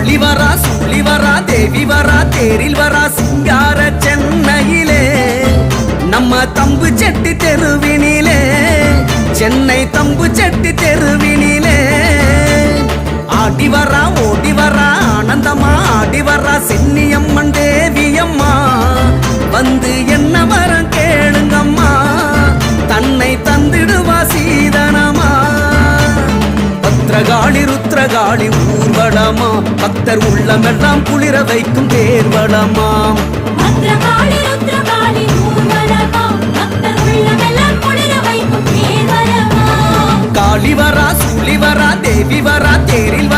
காளி வரா சூளி வரா தேவி வரா தேரில் வரா சிங்கார சென்னையிலே நம்ம தம்பு செட்டி தெருவினிலே சென்னை தம்பு செட்டி தெருவினிலே ஆடி வரா ஓடி வரா ஆனந்தமா ஆடி வரா சென்னியம்மன் தேவியம்மா வந்து என்ன வரம் கேளுங்கம்மா தன்னை தந்திடுவா சீதனமா பத்ரகாளி ருத்ரகாளி ஊர்வலமா பக்தர் உள்ளமெல்லாம் குளிர வைக்கும் தேர்வலமாம் பத்ரகாளி ருத்ரகாளி ஊர்வலமா பக்தர் உள்ளமெல்லாம் குளிர வைக்கும் தேர்வலமாம் காளி வரா சூளி வரா தேவி வரா தேரில்